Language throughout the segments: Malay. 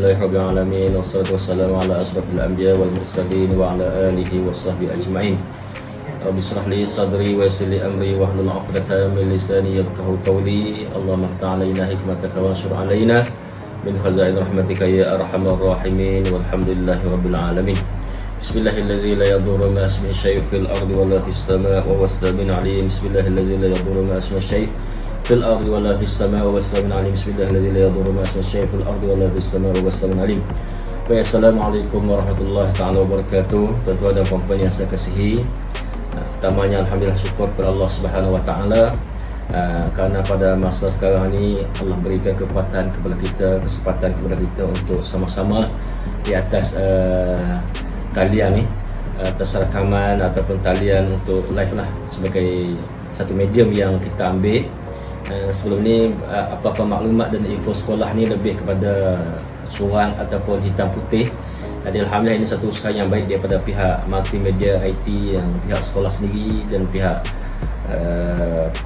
Alhamdulillahirabbil alamin wassalatu wassalamu ala asrofil anbiya wal mursalin wa ala alihi washabbihi ajmain. Rabbi shrah li sadri wa yassir li amri wahlul 'uqdatam min lisani yafqahu qawli. Allahumma iftah 'alaina hikmataka wa anshur 'alaina min khazain rahmatika ya arhamar rahimin walhamdulillahirabbil alamin. Bismillahirrahmanirrahim. La yadurru ma ismihi syai'un fil ardi wa la fis samaa'i wa huwas samiul 'alim. Bismillahirrahmanirrahim. La yadurru ma ismihi syai'un fil ardi wa la fis samaa'i wa huwas samiul 'alim. Bismillahirrahmanirrahim. La yadurru ma ismihi syai'un fil ardi wa la fis samaa'i wa huwas samiul 'alim. Assalamualaikum warahmatullahi taala wabarakatuh. Tuan-tuan dan puan-puan yang saya kasihi, pertamanya alhamdulillah syukur kepada Allah Subhanahu wa taala kerana pada masa sekarang ini Allah berikan kesempatan kepada kita untuk sama-sama di atas talian ni, atas rakaman ataupun talian untuk live lah, sebagai satu medium yang kita ambil. Sebelum ni apa-apa maklumat dan info sekolah ni lebih kepada surat ataupun hitam putih. Jadi alhamdulillah ini satu usaha yang baik daripada pihak multimedia IT, yang pihak sekolah sendiri dan pihak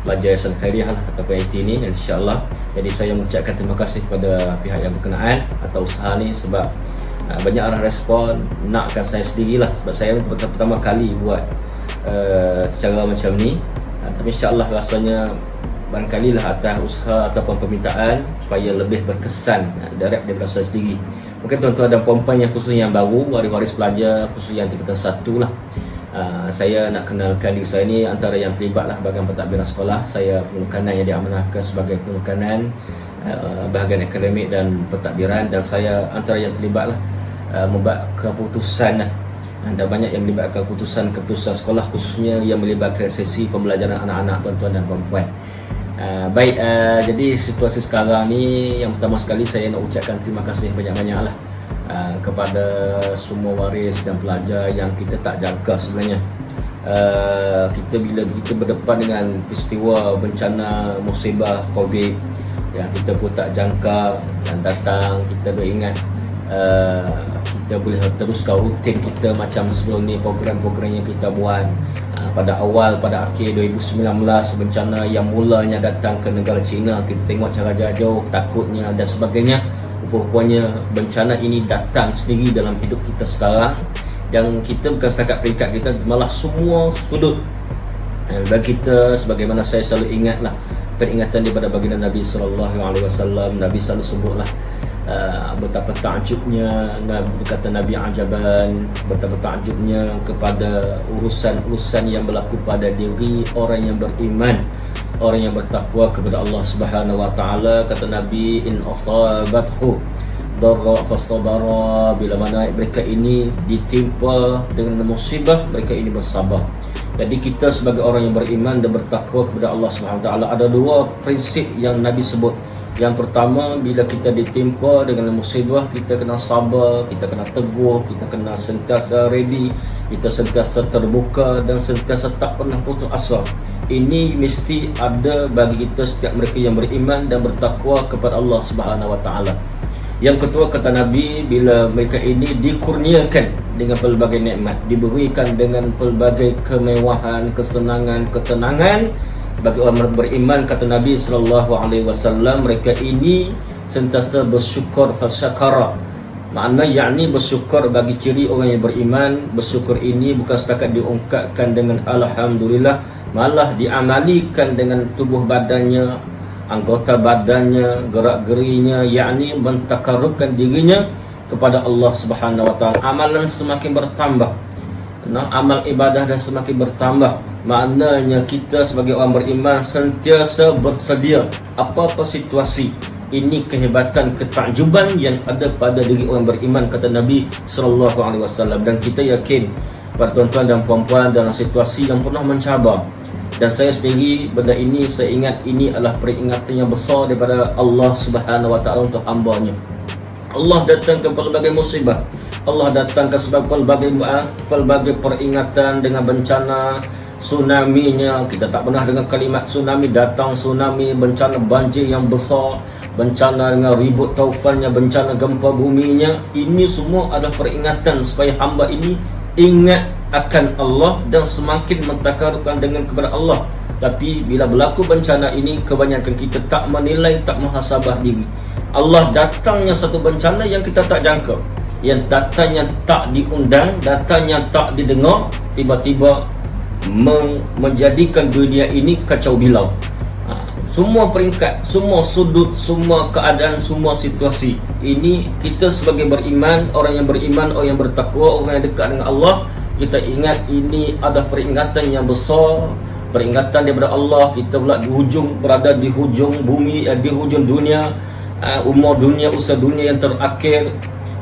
pelajar Yayasan Khairiah lah, ataupun IT ni, insya-Allah. Jadi saya mengucapkan terima kasih kepada pihak yang berkenaan atau usaha ni, sebab banyak arah respon nakkan saya sendirilah, sebab saya pertama kali buat cara macam ni. Tapi insya-Allah rasanya barangkali lah atas usaha ataupun permintaan supaya lebih berkesan direct daripada saya sendiri. Mungkin tuan-tuan dan puan-puan yang khususnya yang baru, waris-waris pelajar khusus yang tingkatan 1 lah, saya nak kenalkan diri saya ni antara yang terlibat lah bahagian pentadbiran sekolah. Saya penekanan yang diamanahkan sebagai penekanan bahagian akademik dan pentadbiran, dan saya antara yang terlibat lah membuat keputusan lah. Dan banyak yang melibatkan keputusan sekolah, khususnya yang melibatkan sesi pembelajaran anak-anak tuan-tuan dan puan-puan. Baik, jadi situasi sekarang ni, yang pertama sekali saya nak ucapkan terima kasih banyak-banyak lah kepada semua waris dan pelajar yang kita tak jangka sebenarnya. Bila kita berdepan dengan peristiwa bencana musibah COVID yang kita pun tak jangka yang datang, kita beringat kita boleh teruskan rutin kita macam sebelum ni, program-program yang kita buat. Pada akhir 2019, bencana yang mulanya datang ke negara China, kita tengok cara jauh, takutnya dan sebagainya. Rupanya bencana ini datang sendiri dalam hidup kita sekarang, yang kita bukan setakat peringkat kita, malah semua sudut. Bagi kita, sebagaimana saya selalu ingatlah peringatan daripada baginda Nabi SAW. Nabi selalu sebutlah betapa takjubnya, berkata Nabi ajaban, betapa takjubnya kepada urusan-urusan yang berlaku pada diri orang yang beriman, orang yang bertakwa kepada Allah Subhanahu wa taala. Kata Nabi, in asabathu darra fasabara, bila mana mereka ini ditimpa dengan musibah, mereka ini bersabar. Jadi kita sebagai orang yang beriman dan bertakwa kepada Allah Subhanahu wa taala, ada 2 prinsip yang Nabi sebut. Yang pertama, bila kita ditimpa dengan musibah, kita kena sabar, kita kena teguh, kita kena sentiasa ready, kita sentiasa terbuka dan sentiasa tak pernah putus asa. Ini mesti ada bagi kita setiap mereka yang beriman dan bertakwa kepada Allah Subhanahu wa taala. Yang kedua, kata Nabi, bila mereka ini dikurniakan dengan pelbagai nikmat, diberikan dengan pelbagai kemewahan, kesenangan, ketenangan, bagi orang beriman, kata Nabi SAW, mereka ini sentiasa bersyukur, fasyakara. Makna yakni bersyukur, bagi ciri orang yang beriman, bersyukur ini bukan setakat diungkapkan dengan alhamdulillah, malah diamalikan dengan tubuh badannya, anggota badannya, gerak-gerinya, yakni mentakarubkan dirinya kepada Allah Subhanahu wa taala. Amalan semakin bertambah, amal ibadah dan semakin bertambah. Maknanya kita sebagai orang beriman sentiasa bersedia apa-apa situasi. Ini kehebatan, ketakjuban yang ada pada diri orang beriman, kata Nabi SAW. Dan kita yakin pada tuan-tuan dan puan-puan dalam situasi yang pernah mencabar. Dan saya sendiri, benda ini saya ingat ini adalah peringatan yang besar daripada Allah Subhanahu wa taala untuk hamba-Nya. Allah datangkan pelbagai musibah, Allah datangkan sebab pelbagai peringatan dengan bencana, tsunami-nya. Kita tak pernah dengar kalimat tsunami, datang tsunami, bencana banjir yang besar, bencana dengan ribut taufannya, bencana gempa buminya. Ini semua adalah peringatan supaya hamba ini ingat akan Allah dan semakin mentakarubkan dengan kepada Allah. Tapi bila berlaku bencana ini, kebanyakan kita tak menilai, tak muhasabah diri. Allah datangnya satu bencana yang kita tak jangka, yang datangnya tak diundang, datangnya tak didengar, tiba-tiba menjadikan dunia ini kacau bilau. Semua peringkat, semua sudut, semua keadaan, semua situasi ini, kita sebagai beriman, orang yang beriman, orang yang bertakwa, orang yang dekat dengan Allah, kita ingat ini ada peringatan yang besar, peringatan daripada Allah. Kita pula berada di hujung bumi, di hujung dunia, umur dunia, usaha dunia yang terakhir,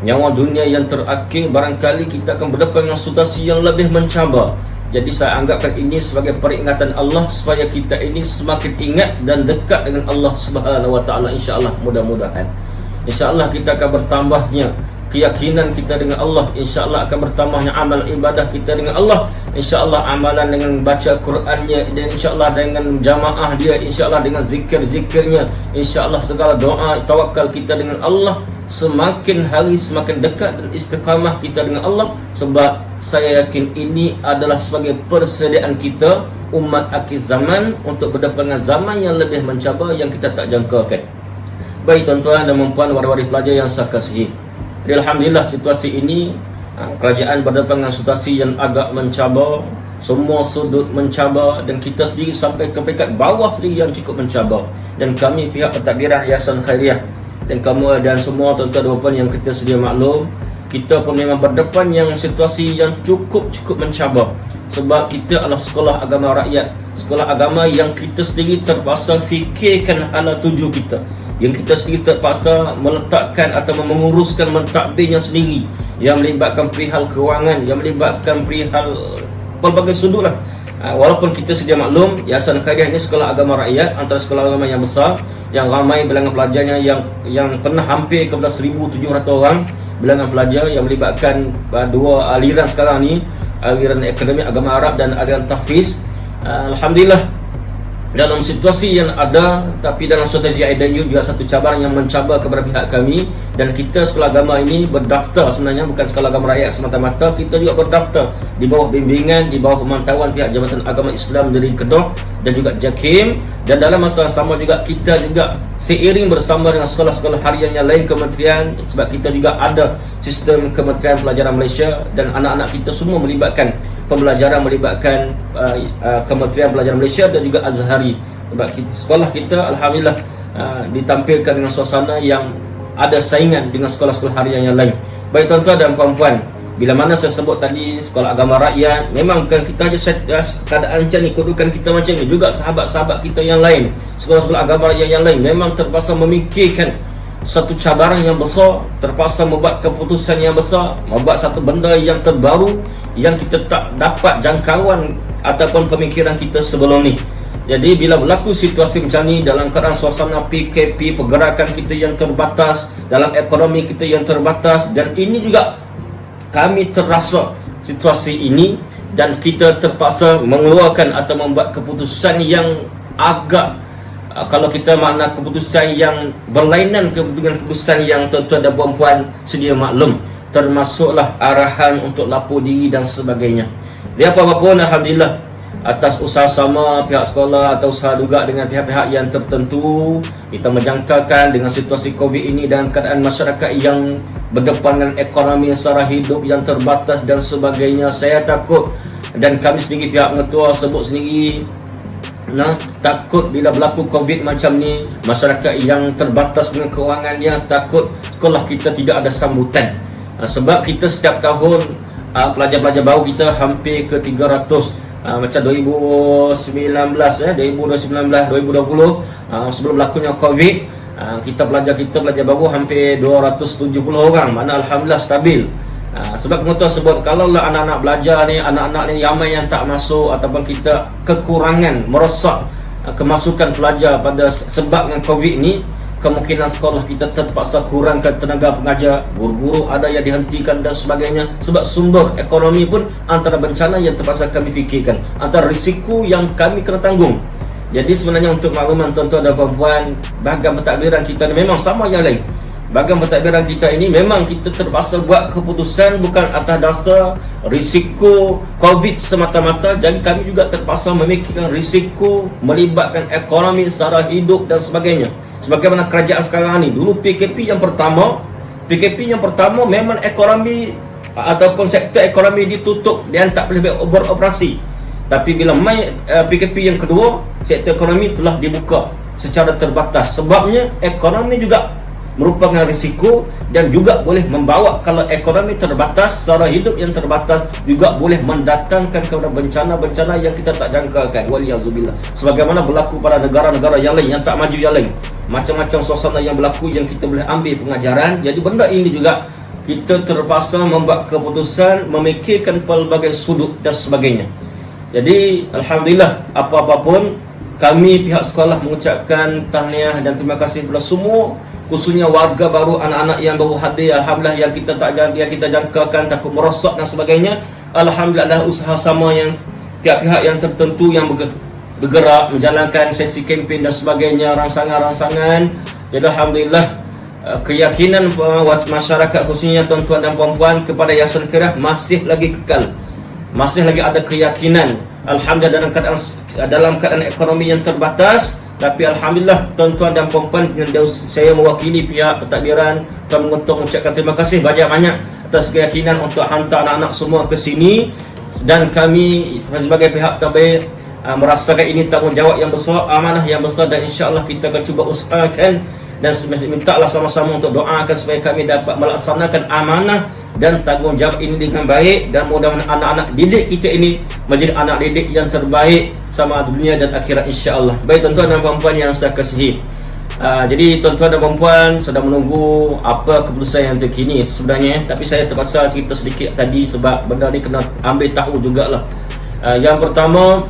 nyawa dunia yang terakhir. Barangkali kita akan berdepan dengan situasi yang lebih mencabar. Jadi saya anggapkan ini sebagai peringatan Allah supaya kita ini semakin ingat dan dekat dengan Allah Subhanahu Wa Taala. InsyaAllah, mudah-mudahan InsyaAllah kita akan bertambahnya keyakinan kita dengan Allah. InsyaAllah akan bertambahnya amal ibadah kita dengan Allah. InsyaAllah amalan dengan baca Qurannya, dan InsyaAllah dengan jamaah dia, InsyaAllah dengan zikir-zikirnya, InsyaAllah segala doa tawakal kita dengan Allah semakin hari semakin dekat, dan istiqamah kita dengan Allah. Sebab saya yakin ini adalah sebagai persediaan kita umat akhir zaman untuk berdepan dengan zaman yang lebih mencabar yang kita tak jangkakan. Baik tuan-tuan dan puan-puan, waris-waris pelajar yang saya kasihi, alhamdulillah situasi ini, kerajaan berdepan dengan situasi yang agak mencabar, semua sudut mencabar, dan kita sendiri sampai ke peringkat bawah sendiri yang cukup mencabar. Dan kami pihak pentadbiran Yayasan Khairiah dan kamu dan semua tuan-tuan dan puan yang kita sedia maklum, kita pun memang berdepan yang situasi yang cukup mencabar. Sebab kita adalah sekolah agama rakyat, sekolah agama yang kita sendiri terpaksa fikirkan hala tuju kita, yang kita sendiri terpaksa meletakkan atau menguruskan mentadbirnya sendiri, yang melibatkan perihal kewangan, yang melibatkan perihal pelbagai sudut lah. Walaupun kita sedia maklum, Yayasan Khairiah ini sekolah agama rakyat, antara sekolah agama yang besar, yang ramai bilangan pelajarnya, yang pernah hampir kepada 1,700 orang bilangan pelajar, yang melibatkan dua aliran sekarang ni, aliran akademik agama Arab dan aliran tahfiz. Alhamdulillah, dalam situasi yang ada, tapi dalam strategi IDU juga satu cabaran yang mencabar kepada pihak kami. Dan kita sekolah agama ini berdaftar, sebenarnya bukan sekolah agama rakyat semata-mata, kita juga berdaftar di bawah bimbingan, di bawah pemantauan pihak Jabatan Agama Islam dari Kedah dan juga JAKIM. Dan dalam masa sama juga kita juga seiring bersama dengan sekolah-sekolah harian yang lain kementerian, sebab kita juga ada sistem Kementerian Pelajaran Malaysia, dan anak-anak kita semua melibatkan pembelajaran, melibatkan Kementerian Pelajaran Malaysia dan juga Azhari. Sebab sekolah kita alhamdulillah ditampilkan dengan suasana yang ada saingan dengan sekolah-sekolah harian yang lain. Baik tuan-tuan dan puan-puan, bila mana saya sebut tadi sekolah agama rakyat, memang bukan kita saja keadaan macam ni, kedudukan kita macam ni, juga sahabat-sahabat kita yang lain, sekolah-sekolah agama rakyat yang lain memang terpaksa memikirkan satu cabaran yang besar, terpaksa membuat keputusan yang besar, membuat satu benda yang terbaru yang kita tak dapat jangkauan ataupun pemikiran kita sebelum ni. Jadi bila berlaku situasi macam ni, dalam keadaan suasana PKP, pergerakan kita yang terbatas, dalam ekonomi kita yang terbatas, dan ini juga kami terasa situasi ini, dan kita terpaksa mengeluarkan atau membuat keputusan yang agak, kalau kita makna keputusan yang berlainan dengan keputusan yang tuan-tuan dan puan-puan sedia maklum, termasuklah arahan untuk lapor diri dan sebagainya. Dia apa-apapun, alhamdulillah, atas usaha sama pihak sekolah atau usaha juga dengan pihak-pihak yang tertentu, kita menjangkakan dengan situasi COVID ini dan keadaan masyarakat yang berdepan dengan ekonomi secara hidup yang terbatas dan sebagainya. Saya takut, dan kami sendiri pihak pengetua sebut sendiri, takut bila berlaku COVID macam ni, masyarakat yang terbatas dengan kewangannya, takut sekolah kita tidak ada sambutan. Sebab kita setiap tahun pelajar-pelajar baru kita hampir ke 300. Macam 2019, 2020, sebelum berlakunya COVID, kita pelajar baru hampir 270 orang. Mana alhamdulillah stabil. Sebab pengetua sebut, kalau lah anak-anak belajar ni, anak-anak ni ramai yang tak masuk, ataupun kita kekurangan merosak kemasukan pelajar pada sebab dengan COVID ni, kemungkinan sekolah kita terpaksa kurangkan tenaga pengajar, guru-guru ada yang dihentikan dan sebagainya. Sebab sumber ekonomi pun antara bencana yang terpaksa kami fikirkan, antara risiko yang kami kena tanggung. Jadi sebenarnya untuk makluman tuan-tuan dan puan-puan, bahagian pentadbiran kita ni memang sama yang lain. Bahagian pentadbiran kita ini memang kita terpaksa buat keputusan bukan atas dasar risiko COVID semata-mata. Jadi kami juga terpaksa memikirkan risiko melibatkan ekonomi, sara hidup dan sebagainya. Sebagaimana kerajaan sekarang ni, dulu PKP yang pertama memang ekonomi ataupun sektor ekonomi ditutup dan tak boleh beroperasi. Tapi bila mai PKP yang kedua, sektor ekonomi telah dibuka secara terbatas. Sebabnya ekonomi juga merupakan risiko dan juga boleh membawa, kalau ekonomi terbatas, cara hidup yang terbatas juga boleh mendatangkan kepada bencana-bencana yang kita tak jangkakan. Waliyazubillah. Sebagaimana berlaku pada negara-negara yang lain yang tak maju yang lain. Macam-macam suasana yang berlaku yang kita boleh ambil pengajaran. Jadi benda ini juga kita terpaksa membuat keputusan, memikirkan pelbagai sudut dan sebagainya. Jadi alhamdulillah, apa-apa pun kami pihak sekolah mengucapkan tahniah dan terima kasih kepada semua, khususnya warga baru, anak-anak yang baru hadir, alhamdulillah, yang kita jangkakan takut merosak dan sebagainya. Alhamdulillah ada usaha sama yang pihak-pihak yang tertentu yang bergerak menjalankan sesi kempen dan sebagainya, rangsangan-rangsangan. Jadi alhamdulillah, keyakinan masyarakat khususnya tuan-tuan dan puan-puan kepada Yayasan Khairat masih lagi kekal, masih lagi ada keyakinan. Alhamdulillah dalam keadaan ekonomi yang terbatas, tapi alhamdulillah tuan-tuan dan puan-puan, saya mewakili pihak pentadbiran Tuan Menguntong mengucapkan terima kasih banyak-banyak atas keyakinan untuk hantar anak-anak semua ke sini. Dan kami sebagai pihak pentadbir merasakan ini tanggungjawab yang besar, amanah yang besar, dan insya-Allah kita akan cuba usahakan dan mintalah sama-sama untuk doakan supaya kami dapat melaksanakan amanah dan tanggungjawab ini dengan baik, dan mudah-mudahan anak-anak didik kita ini menjadi anak didik yang terbaik sama dunia dan akhirat, insya-Allah. Baik tuan-tuan dan puan-puan yang saya kasihi, jadi tuan-tuan dan puan-puan sedang menunggu apa keputusan yang terkini sebenarnya, tapi saya terpaksa cerita sedikit tadi sebab benda ni kena ambil tahu jugalah. Yang pertama,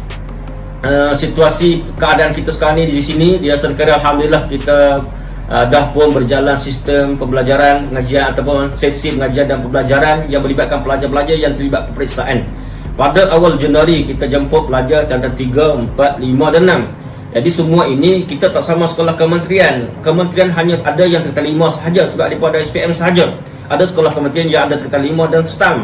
situasi keadaan kita sekarang ni di sini di Yayasan Khairat, alhamdulillah kita dah pun berjalan sistem pembelajaran pengajian ataupun sesi pengajian dan pembelajaran yang melibatkan pelajar-pelajar yang terlibat peperiksaan. Pada awal Januari kita jemput pelajar tingkatan 3, 4, 5 dan 6. Jadi semua ini kita tak sama sekolah kementerian. Kementerian hanya ada yang tingkatan 5 sahaja sebab daripada SPM sahaja. Ada sekolah kementerian yang ada tingkatan 5 dan STAM.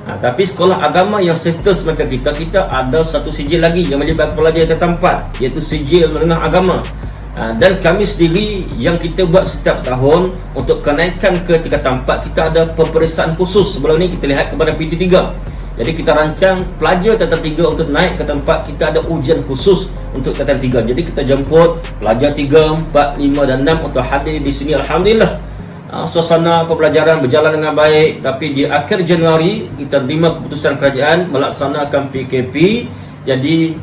Tapi sekolah agama yang status macam kita ada satu sijil lagi yang melibatkan pelajar tingkatan 4, iaitu sijil menengah agama. Dan kami sendiri yang kita buat setiap tahun untuk kenaikan ke tingkatan 4, kita ada peperiksaan khusus. Sebelum ni kita lihat kepada PT3. Jadi kita rancang pelajar tingkatan 3 untuk naik ke tingkatan 4, kita ada ujian khusus untuk tingkatan 3. Jadi kita jemput pelajar 3, 4, 5 dan 6 untuk hadir di sini. Alhamdulillah, suasana pembelajaran berjalan dengan baik. Tapi di akhir Januari kita terima keputusan kerajaan melaksanakan PKP. Jadi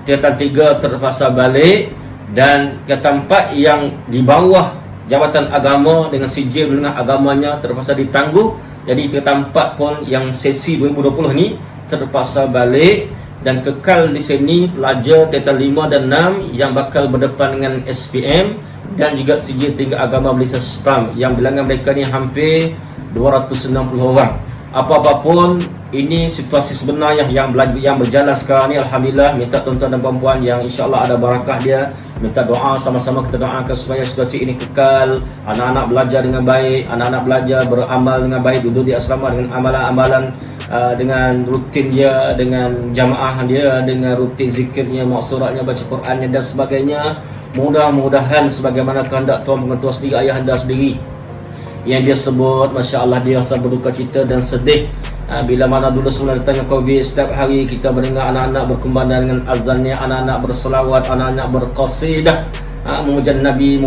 tingkatan 3 terpaksa balik, dan tingkatan 4 yang di bawah Jabatan Agama dengan sijil menengah agamanya terpaksa ditangguh. Jadi tingkatan 4 pun yang sesi 2020 ni terpaksa balik dan kekal di sini pelajar tingkatan 5 dan 6 yang bakal berdepan dengan SPM dan juga sijil tingkat agama Malaysia STAM yang bilangan mereka ni hampir 260 orang. Apa-apa pun ini situasi sebenarnya yang berjalan sekarang ni, alhamdulillah. Minta tuan-tuan dan puan-puan yang insya-Allah ada barakah dia, minta doa sama-sama, kita doakan supaya situasi ini kekal, anak-anak belajar dengan baik, anak-anak belajar beramal dengan baik, duduk di asrama dengan amalan-amalan dengan rutin dia, dengan jamaah dia, dengan rutin zikirnya, maksuratnya, baca Qurannya dan sebagainya. Mudah-mudahan sebagaimana kehendak Tuan Pengetua sendiri, ayah anda sendiri yang dia sebut, Masya Allah, dia rasa berduka cita dan sedih bila mana dulu sebelum datangnya Covid, setiap hari kita mendengar anak-anak berkumandang dengan azannya, anak-anak berselawat, anak-anak berqasidah, memuja Nabi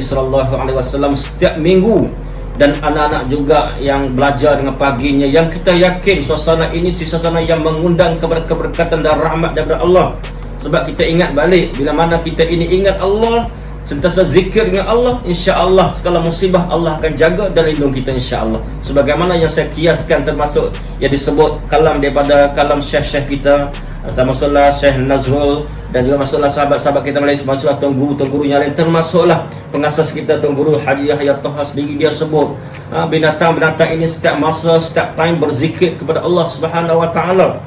sallallahu alaihi wasallam setiap minggu. Dan anak-anak juga yang belajar dengan paginya, yang kita yakin suasana ini suasana yang mengundang kepada keberkatan dan rahmat daripada Allah. Sebab kita ingat balik, bila mana kita ini ingat Allah, sentiasa zikir dengan Allah, insya-Allah segala musibah Allah akan jaga dan lindung kita, insya-Allah. Sebagaimana yang saya kiaskan, termasuk yang disebut kalam daripada kalam syekh-syekh kita, termasuklah Syekh Nazrul, dan juga masuklah sahabat-sahabat kita Malaysia, masuklah tuan guru yang lain, termasuklah pengasas kita Tuan Guru Haji Yahya Taha sendiri. Dia sebut binatang-binatang ini setiap masa, setiap time berzikir kepada Allah Subhanahu wa taala.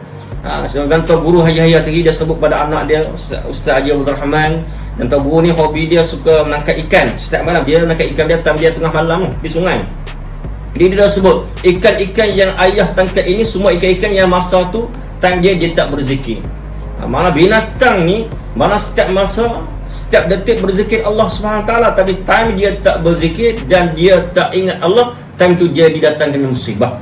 Sedangkan Tuan Guru Haji Yahya tadi dia sebut pada anak dia Ustaz Haji Abdul Rahman, dan Tuan Guru ni hobi dia suka menangkap ikan. Setiap malam dia menangkap ikan, dia tengah malam di sungai. Jadi dia dah sebut ikan-ikan yang ayah tangkap ini semua ikan-ikan yang masa tu time dia tak berzikir. Malah binatang ni, mana setiap masa setiap detik berzikir Allah SWT, tapi time dia tak berzikir dan dia tak ingat Allah, time tu dia didatangkan musibah.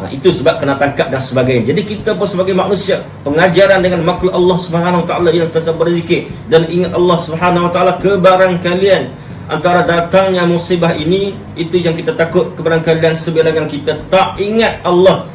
Itu sebab kena tangkap dan sebagainya. Jadi kita pun sebagai manusia, pengajaran dengan makhluk Allah SWT yang sentiasa berzikir dan ingat Allah SWT, kebarangkalian antara datangnya musibah ini, itu yang kita takut kepada kalian sebilangan kita tak ingat Allah,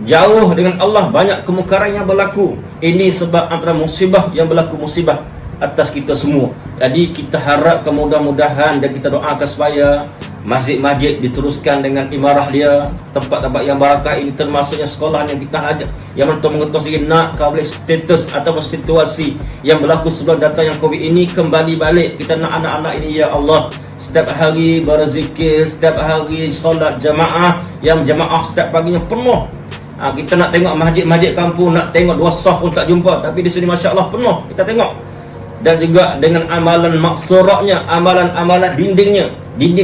jauh dengan Allah, banyak kemungkaran yang berlaku. Ini sebab antara musibah yang berlaku, musibah atas kita semua. Jadi kita harapkan mudah-mudahan dan kita doakan supaya masjid-masjid diteruskan dengan imarah dia, tempat-tempat yang barakah ini, termasuknya sekolah yang kita hajat, yang mengetong sendiri nak kau boleh status atau situasi yang berlaku sebelum datang yang Covid ini kembali balik. Kita nak anak-anak ini ya Allah setiap hari berzikir, setiap hari solat jamaah, yang jamaah setiap paginya penuh. Kita nak tengok masjid-masjid kampung, nak tengok 2 saf pun tak jumpa, tapi di sini Masya Allah penuh, kita tengok. Dan juga dengan amalan maksuratnya, amalan-amalan dinding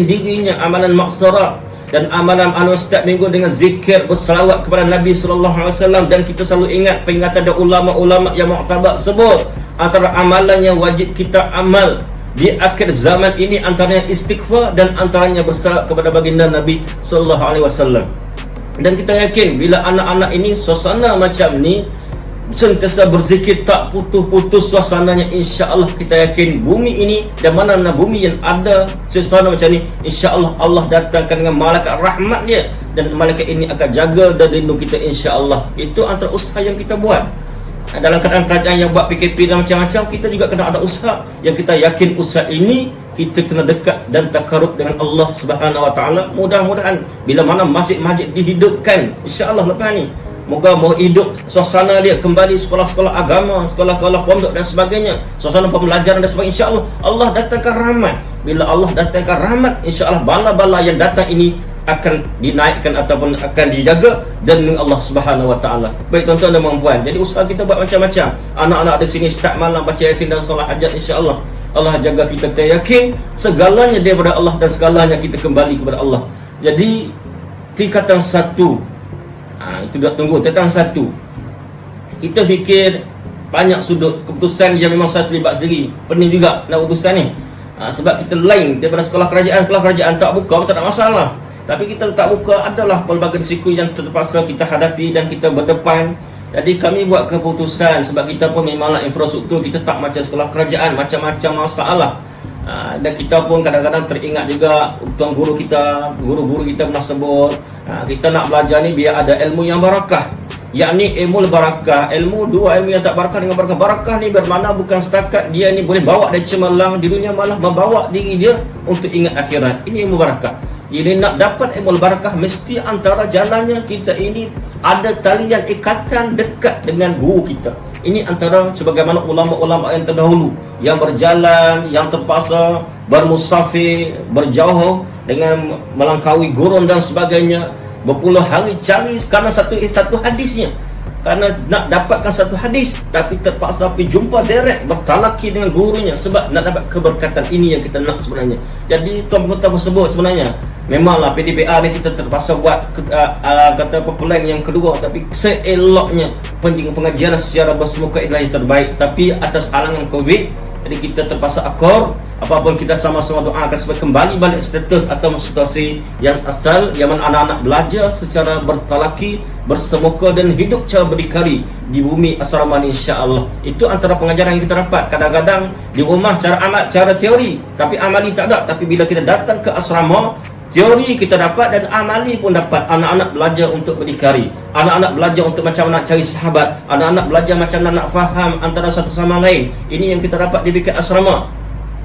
dirinya, amalan maksurat, dan amalan setiap minggu dengan zikir berselawat kepada Nabi SAW. Dan kita selalu ingat peringatan dari ulama-ulama yang mu'tabar sebut, antara amalan yang wajib kita amal di akhir zaman ini antaranya istighfar dan antaranya berselawat kepada baginda Nabi SAW. Dan kita yakin bila anak-anak ini suasana macam ni, sentiasa berzikir tak putus-putus suasananya, insya-Allah kita yakin bumi ini dan mana-mana bumi yang ada suasana macam ni, insya-Allah Allah datangkan dengan malaikat rahmat dia, dan malaikat ini akan jaga dan lindung kita, insya-Allah. Itu antara usaha yang kita buat. Dalam keadaan kerajaan yang buat PKP dan macam-macam, kita juga kena ada usaha yang kita yakin usaha ini kita kena dekat dan takarub dengan Allah Subhanahu Wa Taala. Mudah-mudahan bila mana masjid-masjid dihidupkan, insya-Allah lepas ni moga mau hidup suasana dia kembali, sekolah-sekolah agama, sekolah-sekolah pondok dan sebagainya, suasana pembelajaran dan sebagainya, insya-Allah Allah datangkan rahmat. Bila Allah datangkan rahmat, insya-Allah bala-bala yang datang ini akan dinaikkan ataupun akan dijaga dan dengan Allah Subhanahu Wa Taala. Baik tuan-tuan dan puan-puan, jadi usaha kita buat macam-macam. Anak-anak di sini setiap malam baca Yasin dan solat hajat, insya-Allah Allah jaga kita. Kita yakin segalanya daripada Allah dan segalanya kita kembali kepada Allah. Jadi tingkatan 1 itu dah tunggu. Tentang 1, kita fikir banyak sudut keputusan yang memang saya terlibat sendiri. Pening juga nak keputusan ni, sebab kita lain daripada sekolah kerajaan. Sekolah kerajaan tak buka, tak ada masalah. Tapi kita tak buka adalah pelbagai risiko yang terpaksa kita hadapi dan kita berdepan. Jadi kami buat keputusan sebab kita pun memanglah infrastruktur kita tak macam sekolah kerajaan, macam-macam masalah. Dan kita pun kadang-kadang teringat juga tuan guru kita, guru-guru kita pernah sebut, kita nak belajar ni biar ada ilmu yang barakah, yakni ilmu barakah. Ilmu dua, ilmu yang tak barakah dengan barakah. Barakah ni bermakna bukan setakat dia ni boleh bawa dia cemerlang di dunia, malah membawa diri dia untuk ingat akhirat. Ini ilmu barakah. Jadi nak dapat ilmu barakah mesti antara jalannya kita ini ada talian ikatan dekat dengan guru kita. Ini antara sebagaimana ulama-ulama yang terdahulu yang berjalan, yang terpaksa bermusafir, berjauh dengan melangkaui gurun dan sebagainya, berpuluh hari cari kerana satu hadisnya. Kerana nak dapatkan satu hadis, tapi terpaksa pergi jumpa direct, bertalaki dengan gurunya sebab nak dapat keberkatan. Ini yang kita nak sebenarnya. Jadi tuan pengutar tersebut sebenarnya memanglah PDPA ni kita terpaksa buat kata plan yang kedua, tapi seeloknya pengajian secara bersemuka adalah yang terbaik. Tapi atas halangan Covid, jadi kita terpaksa akor. Apapun kita sama-sama doakan supaya kembali balik status atau situasi yang asal, yang mana anak-anak belajar secara bertalaki, bersemuka dan hidup cara berdikari di bumi asrama ni, insya-Allah. Itu antara pengajaran yang kita dapat. Kadang-kadang di rumah cara amal, cara teori, tapi amali tak ada. Tapi bila kita datang ke asrama, teori kita dapat dan amali pun dapat. Anak-anak belajar untuk berdikari, anak-anak belajar untuk macam mana nak cari sahabat, anak-anak belajar macam mana nak faham antara satu sama lain. Ini yang kita dapat di bilik asrama.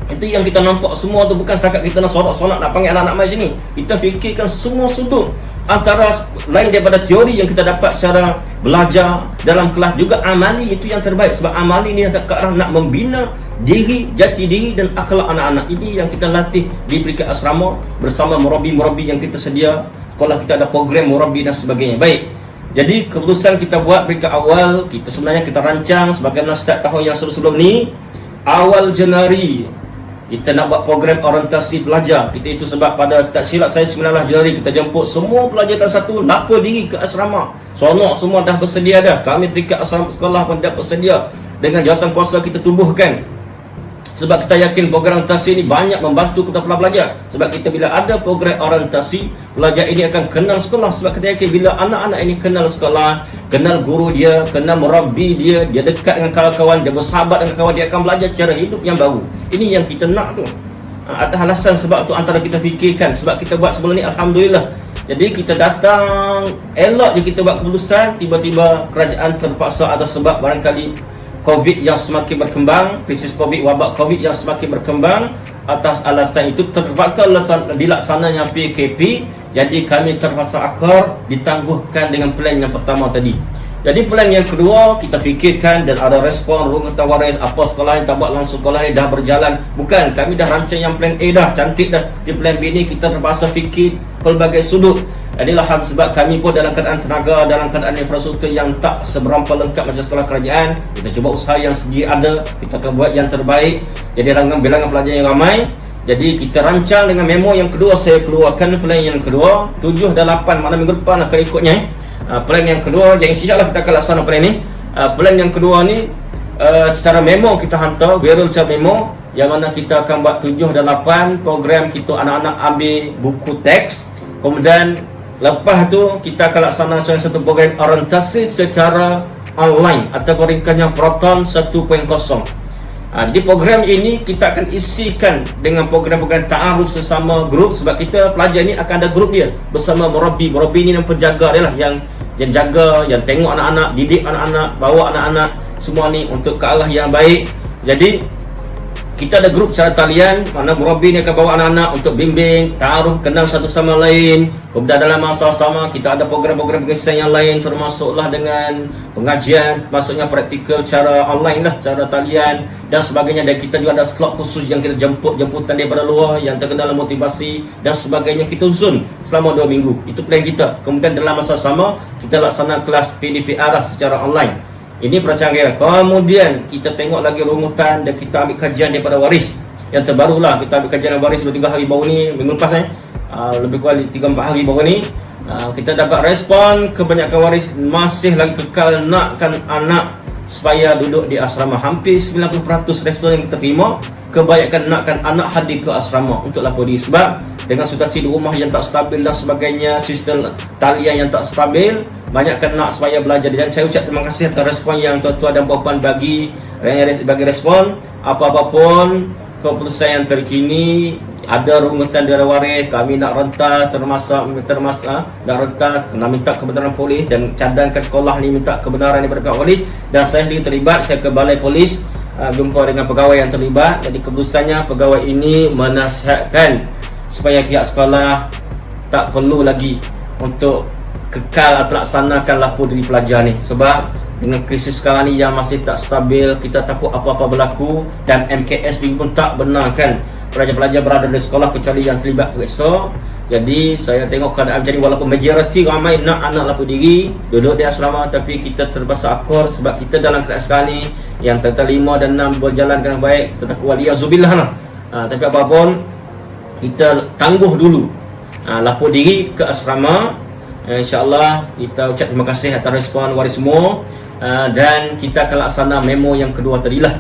Itu yang kita nampak semua tu, bukan setakat kita nak sorak-sorak nak panggil anak-anak mai sini. Kita fikirkan semua sudut antara lain daripada teori yang kita dapat secara belajar dalam kelas, juga amali. Itu yang terbaik sebab amali ni yang ke arah nak membina diri, jati diri dan akhlak anak-anak. Ini yang kita latih di peringkat asrama bersama murabi-murabi yang kita sedia. Kalau kita ada program murabi dan sebagainya. Baik, jadi keputusan kita buat peringkat awal, kita sebenarnya kita rancang sebagaimana setiap tahun yang sebelum ni. Awal Januari kita nak buat program orientasi pelajar kita. Itu sebab pada tak silap saya 19 Januari kita jemput semua pelajar tahun 1 lapor diri ke asrama. Sonok semua dah bersedia dah. Kami peringkat asrama sekolah pun dah bersedia. Dengan jawatan kuasa kita tubuhkan Sebab kita yakin program orientasi ini banyak membantu kepada pelajar. Sebab kita bila ada program orientasi, pelajar ini akan kenal sekolah. Sebab kita yakin bila anak-anak ini kenal sekolah, kenal guru dia, kenal merabi dia, dia dekat dengan kawan-kawan, dia bersahabat dengan kawan, dia akan belajar cara hidup yang baru. Ini yang kita nak tu. Ada alasan sebab tu antara kita fikirkan. Sebab kita buat sebelum ni, Alhamdulillah. Jadi kita datang, elok je kita buat keputusan, tiba-tiba kerajaan terpaksa ada sebab barangkali COVID yang semakin berkembang, krisis COVID, wabak COVID yang semakin berkembang. Atas alasan itu terpaksa dilaksananya PKP. Jadi kami terpaksa akar ditangguhkan dengan plan yang pertama tadi. Jadi plan yang kedua kita fikirkan dan ada respon rumah tawaris apa sekolah yang tak buat langsung sekolah ni dah berjalan. Bukan, kami dah rancang yang plan A dah, cantik dah. Di plan B ni kita terpaksa fikir pelbagai sudut. Inilah sebab kami pun dalam keadaan tenaga, dalam keadaan infrastruktur yang tak seberapa lengkap macam sekolah kerajaan. Kita cuba usaha yang segi ada, kita akan buat yang terbaik. Jadi bilangan pelajar yang ramai. Jadi kita rancang dengan memo yang kedua, saya keluarkan plan yang kedua 7 dan 8 mana minggu depan akan ikutnya. Plan yang kedua, yang insyaAllah kita akan laksana plan ni. Plan yang kedua ni secara memo kita hantar, viral secara memo, yang mana kita akan buat 7 dan 8 program kita anak-anak ambil buku teks. Kemudian lepas tu kita akan laksana satu program orientasi secara online atau ringkasnya Proton 1.0. Di program ini kita akan isikan dengan program-program ta'aruf sesama grup. Sebab kita pelajar ni akan ada grup dia bersama murabi. Murabi ni yang penjaga dia lah, yang jaga, yang tengok anak-anak, didik anak-anak, bawa anak-anak semua ni untuk ke arah yang baik. Jadi kita ada grup secara talian, mana murabi ni akan bawa anak-anak untuk bimbing, ta'aruf, kenal satu sama lain. Kemudian dalam masa sama kita ada program-program kegiatan yang lain, termasuklah dengan pengajian, maksudnya praktikal cara online lah, cara talian dan sebagainya. Dan kita juga ada slot khusus yang kita jemputan daripada luar yang terkenal motivasi dan sebagainya, kita susun selama 2 minggu. Itu plan kita. Kemudian dalam masa sama kita laksana kelas PDPR secara online. Ini perancangan. Kemudian kita tengok lagi rumutan dan kita ambil kajian daripada waris yang terbarulah. Kita ambil kajian waris 2-3 hari baru ni, minggu lepas lebih kurang 3-4 hari baru ni. Kita dapat respon kebanyakan waris masih lagi kekal nakkan anak supaya duduk di asrama. Hampir 90% respon yang kita terima, kebanyakan nakkan anak hadir ke asrama untuk lapor diri. Sebab dengan situasi di rumah yang tak stabil dan sebagainya, sistem talian yang tak stabil, banyakkan nak supaya belajar. Dan saya ucap terima kasih atas respon yang tuan-tuan dan puan-puan bagi respon. Apa-apa pun keputusan yang terkini, ada rungutan dari waris, kami nak rentah termasuk nak rentah, kena minta kebenaran polis dan cadangkan sekolah ni minta kebenaran daripada pihak polis. Dan saya sendiri terlibat, saya ke balai polis jumpa dengan pegawai yang terlibat. Jadi keputusannya pegawai ini menasihatkan supaya pihak sekolah tak perlu lagi untuk kekal atau laksanakan lapor diri pelajar ni. Sebab dengan krisis sekarang ni yang masih tak stabil, kita takut apa-apa berlaku. Dan MKS ni pun tak benarkan pelajar-pelajar berada di sekolah kecuali yang terlibat periksa. Jadi saya tengok keadaan macam ni, walaupun majoriti ramai nak anak lapor diri duduk di asrama, tapi kita terpaksa akor sebab kita dalam keadaan sekarang ni yang tentang 5 dan 6 berjalan dengan baik. Kita takut waliyazubillah lah. Tapi apapun kita tangguh dulu lapor diri ke asrama. InsyaAllah kita ucap terima kasih atas respon waris semua. Dan kita akan laksana memo yang kedua tadilah.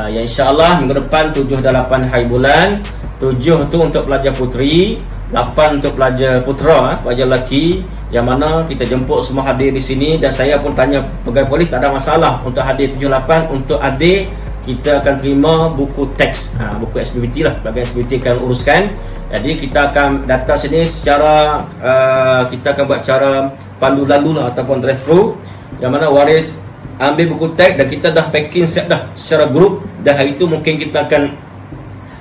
Yang insyaAllah minggu depan 7 dan 8 hari bulan. 7 tu untuk pelajar puteri, 8 untuk pelajar putera, pelajar lelaki. Yang mana kita jemput semua hadir di sini. Dan saya pun tanya pegawai polis, tak ada masalah untuk hadir 7-8. Untuk adik kita akan terima buku teks, buku SPBT lah, bagian SPBT akan uruskan. Jadi kita akan datang sini secara kita akan buat cara pandu lalu lah ataupun drive thru, yang mana waris ambil buku teks dan kita dah packing set dah secara grup. Dan hari itu mungkin kita akan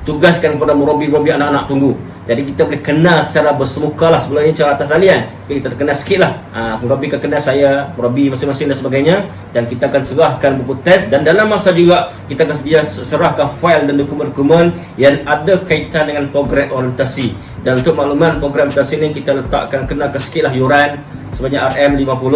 tugaskan kepada murabi-murabi anak-anak tunggu. Jadi kita boleh kenal secara bersemuka lah. Sebelum ni cara atas talian, kita kenal sikit lah. Murabi akan kenal saya, murabi masing-masing dan sebagainya. Dan kita akan serahkan buku teks. Dan dalam masa juga kita akan serahkan fail dan dokumen-dokumen yang ada kaitan dengan program orientasi. Dan untuk makluman, program orientasi ni kita letakkan kenakan sikit lah yuran sebanyak RM50.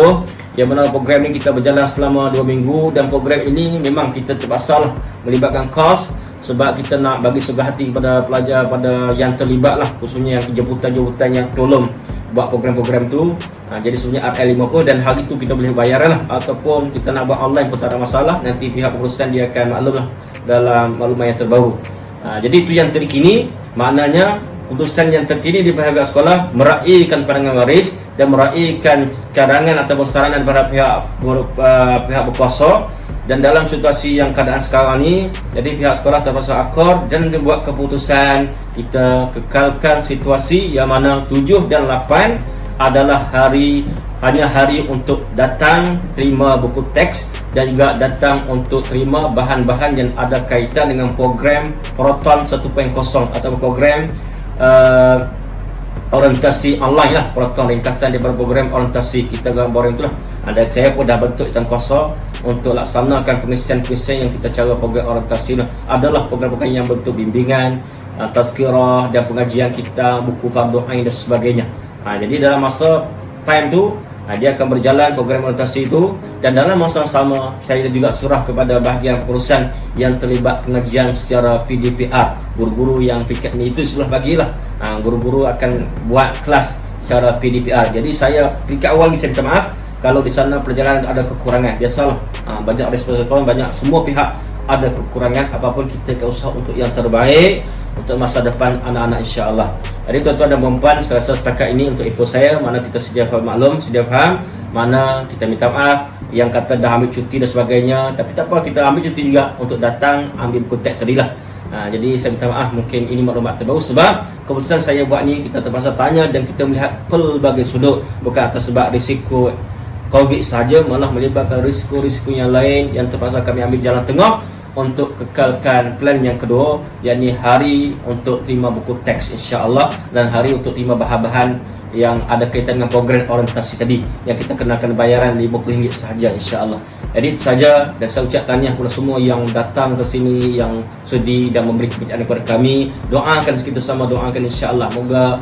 Yang mana program ni kita berjalan selama 2 minggu. Dan program ini memang kita terpaksa lah melibatkan kos, sebab kita nak bagi segah hati kepada pelajar pada yang terlibat lah, khususnya yang jemputan-jemputan yang tolong buat program-program tu. Jadi sebenarnya RL50 dan hari tu kita boleh bayaran lah, ataupun kita nak buat online pun tak ada masalah. Nanti pihak pengurusan dia akan maklum lah dalam maklumat yang terbaru. Jadi itu yang terkini, maknanya keputusan yang terkini di pihak sekolah meraihkan pandangan waris dan meraihkan cadangan atau saranan para pihak berkuasa. Dan dalam situasi yang keadaan sekarang ni, jadi pihak sekolah terpaksa akor dan membuat keputusan kita kekalkan situasi yang mana 7 dan 8 adalah hanya hari untuk datang terima buku teks dan juga datang untuk terima bahan-bahan yang ada kaitan dengan program Proton 1.0 atau program orientasi online lah. Proton ringkasan daripada program orientasi kita gambar itulah. Ada saya pun dah bentuk jam kosong untuk laksanakan pengisian-pengisian yang kita cara program orientasi lah. Adalah program-program yang bentuk bimbingan, tazkirah dan pengajian kita, buku fardu ain dan sebagainya. Jadi dalam masa time tu dia akan berjalan program orientasi itu, dan dalam masa sama saya juga surah kepada bahagian perusahaan yang terlibat pengajian secara VDPR. Guru-guru yang piket ni itu sudah bagilah, guru-guru akan buat kelas secara PDPR. Jadi saya piket awal ni saya minta maaf kalau di sana perjalanan ada kekurangan. Biasalah, banyak responsif, banyak semua pihak ada kekurangan. Apapun kita akan usaha untuk yang terbaik untuk masa depan anak-anak, insya-Allah. Jadi tuan-tuan dan puan-puan, saya rasa setakat ini untuk info saya. Mana kita sedia maklum, sedia faham, mana kita minta maaf yang kata dah ambil cuti dan sebagainya. Tapi tak apa, kita ambil cuti juga untuk datang ambil buku teks tadilah. Jadi saya minta maaf, mungkin ini maklumat terbaru sebab keputusan saya buat ni kita terpaksa tanya dan kita melihat pelbagai sudut, bukan atas sebab risiko COVID saja, malah melibatkan risiko-risiko yang lain yang terpaksa kami ambil jalan tengah untuk kekalkan plan yang kedua, yakni hari untuk terima buku teks insya-Allah dan hari untuk terima bahan-bahan yang ada kaitan dengan program orientasi tadi yang kita kenakan bayaran RM50 sahaja, insya-Allah. Jadi itu saja, dan saya ucap tahniah kepada semua yang datang ke sini, yang sudi dan memberi kepercayaan kepada kami. Doakan kita sama, doakan insya-Allah moga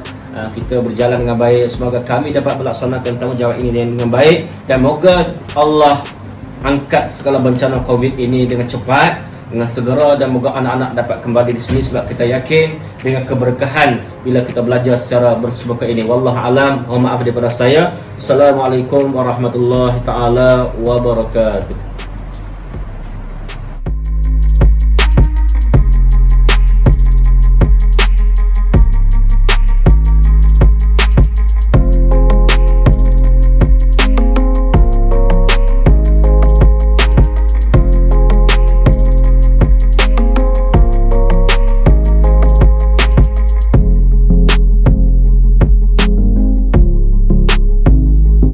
kita berjalan dengan baik, semoga kami dapat melaksanakan tanggungjawab ini dengan baik, dan moga Allah angkat segala bencana COVID ini dengan cepat, dengan segera, dan moga anak-anak dapat kembali di sini sebab kita yakin dengan keberkahan bila kita belajar secara bersama ini. Wallahu alam. Mohon maaf daripada saya. Assalamualaikum warahmatullahi taala wabarakatuh.